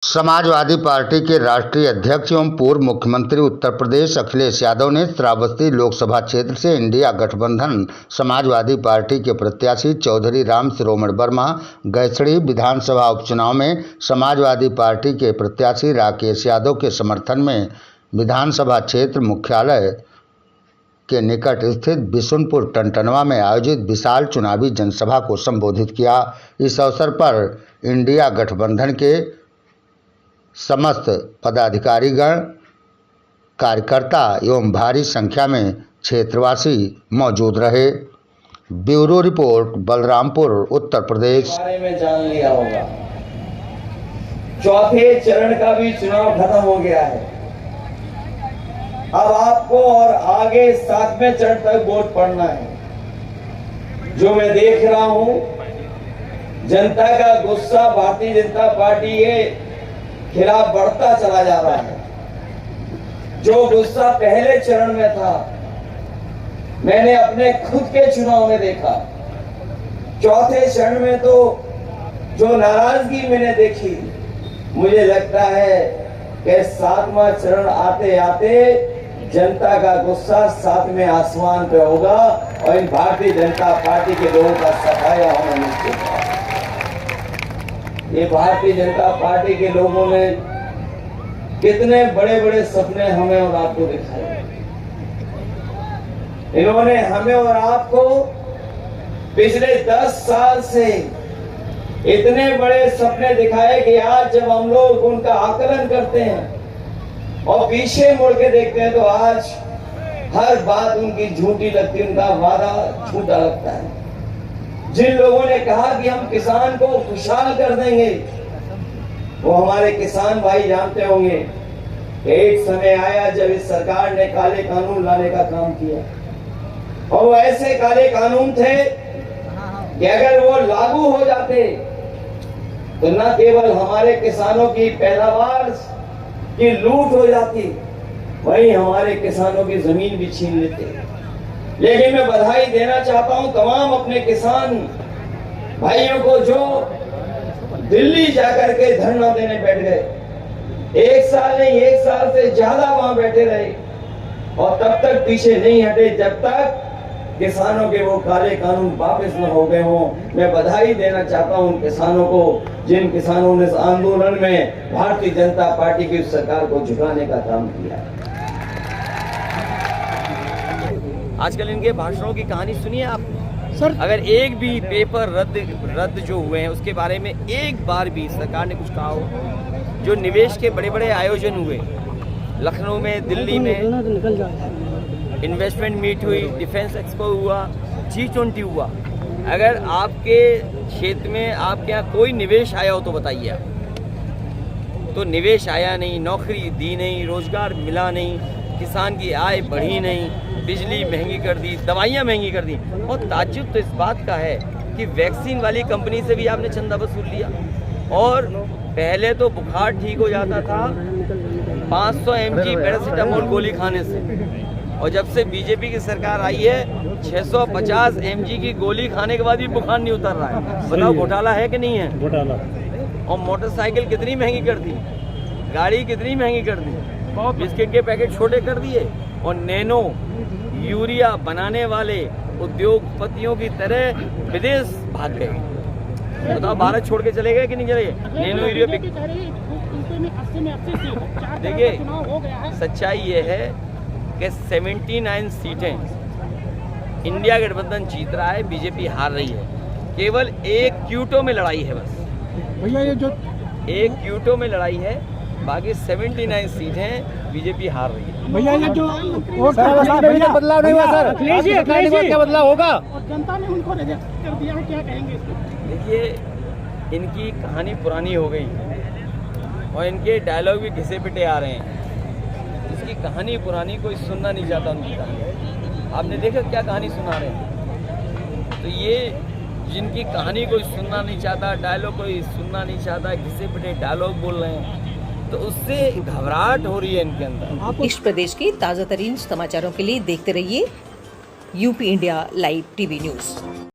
Samajwadi party के राष्ट्रीय अध्यक्ष एवं पूर्व मुख्यमंत्री उत्तर प्रदेश अखिलेश यादव ने श्रावस्ती लोकसभा क्षेत्र से इंडिया गठबंधन समाजवादी पार्टी के प्रत्याशी चौधरी राम शिरोमणि वर्मा गैसड़ी विधानसभा उपचुनाव में समाजवादी पार्टी के प्रत्याशी राकेश यादव के समर्थन में विधानसभा क्षेत्र मुख्यालय के निकट स्थित बिशुनपुर टनटनवा में आयोजित विशाल चुनावी जनसभा को संबोधित किया। इस अवसर पर इंडिया गठबंधन के समस्त पदाधिकारीगण, कार्यकर्ता एवं भारी संख्या में क्षेत्रवासी मौजूद रहे। Bureau report, Balrampur, Uttar Pradesh. बारे में जान लिया होगा। चौथे चरण का भी चुनाव खत्म हो गया है। अब आपको और आगे 7वें चरण तक वोट पड़ना है। जो मैं देख रहा हूं, जनता का गुस्सा भारतीय जनता पार्टी के खिलाफ बढ़ता चला जा रहा है। जो गुस्सा पहले चरण में था, मैंने अपने खुद के चुनाव में देखा। चौथे चरण में तो जो नाराजगी मैंने देखी, मुझे लगता है कि 7वां चरण आते आते जनता का गुस्सा 7वें आसमान पे होगा और इन भारतीय जनता पार्टी के लोगों का सफाया होना निश्चित है। ये भारतीय जनता पार्टी के लोगों ने कितने बड़े बड़े सपने हमें और आपको दिखाए। इन्होंने हमें और आपको पिछले 10 साल से इतने बड़े सपने दिखाए कि आज जब हम लोग उनका आकलन करते हैं और पीछे मुड़ के देखते हैं तो आज हर बात उनकी झूठी लगती है, उनका वादा झूठा लगता है। जिन लोगों ने कहा कि हम किसान को खुशहाल कर देंगे, वो हमारे किसान भाई जानते होंगे कि एक समय आया जब इस सरकार ने काले कानून लाने का काम किया, और वो ऐसे काले कानून थे कि अगर वो लागू हो जाते तो न केवल हमारे किसानों की पैदावार की लूट हो जाती, वहीं हमारे किसानों की जमीन भी छीन लेते। लेकिन मैं बधाई देना चाहता हूं तमाम अपने किसान भाइयों को जो दिल्ली जाकर के धरना देने बैठ गए। 1 साल नहीं, 1 साल से ज्यादा वहां बैठे रहे और तब तक पीछे नहीं हटे जब तक किसानों के वो काले कानून वापस न हो गए हों। मैं बधाई देना चाहता हूं उन किसानों को जिन किसानों ने इस आंदोलन में भारतीय जनता पार्टी की सरकार को झुकाने का काम किया। आजकल इनके भाषणों की कहानी सुनिए आप सर। अगर एक भी पेपर रद्द जो हुए हैं उसके बारे में एक बार भी सरकार ने कुछ कहा हो। जो निवेश के बड़े बड़े आयोजन हुए, लखनऊ में, दिल्ली में इन्वेस्टमेंट मीट हुई, डिफेंस एक्सपो हुआ, G20 हुआ, अगर आपके क्षेत्र में आपके यहाँ कोई निवेश आया हो तो बताइए आप। तो निवेश आया नहीं, नौकरी दी नहीं, रोजगार मिला नहीं, किसान की आय बढ़ी नहीं, बिजली महंगी कर दी, दवाइयाँ महंगी कर दी। और ताज्जुब तो इस बात का है कि वैक्सीन वाली कंपनी से भी आपने चंदा वसूल लिया। और पहले तो बुखार ठीक हो जाता था 500 mg पैरासीटामोल गोली खाने से, और जब से बीजेपी की सरकार आई है 650 mg की गोली खाने के बाद भी बुखार नहीं उतर रहा है। बताओ घोटाला है कि नहीं है? घोटाला। और मोटरसाइकिल कितनी महंगी कर दी, गाड़ी कितनी महंगी कर दी, बिस्किट के पैकेट छोटे कर दिए, और नैनो यूरिया बनाने वाले उद्योगपतियों की तरह विदेश भाग गए। बताओ भारत छोड़ के चले गए कि नहीं चले गए? नैनो यूरिया देखिए, सच्चाई ये है कि 79 सीटें इंडिया गठबंधन जीत रहा है, बीजेपी हार रही है। केवल एक क्यूटो में लड़ाई है बस भैया, ये जो एक क्यूटो में लड़ाई है, बाकी 79 सीटें बीजेपी हार रही है भैया। ये जो बदलाव नहीं हुआ सर, क्या बदलाव होगा? जनता ने उनको रिजेक्ट कर दिया है, क्या कहेंगे? देखिए, इनकी कहानी पुरानी हो गई और इनके डायलॉग भी घिसे पिटे आ रहे हैं। इसकी कहानी पुरानी, कोई सुनना नहीं चाहता उनकी कहानी। आपने देखा क्या कहानी सुना रहे हैं? तो ये जिनकी कहानी कोई सुनना नहीं चाहता, डायलॉग कोई सुनना नहीं चाहता, घिसे पिटे डायलॉग बोल रहे हैं, तो उससे घबराहट हो रही है इनके अंदर। इस प्रदेश के ताज़ा तरीन समाचारों के लिए देखते रहिए UP India live TV news.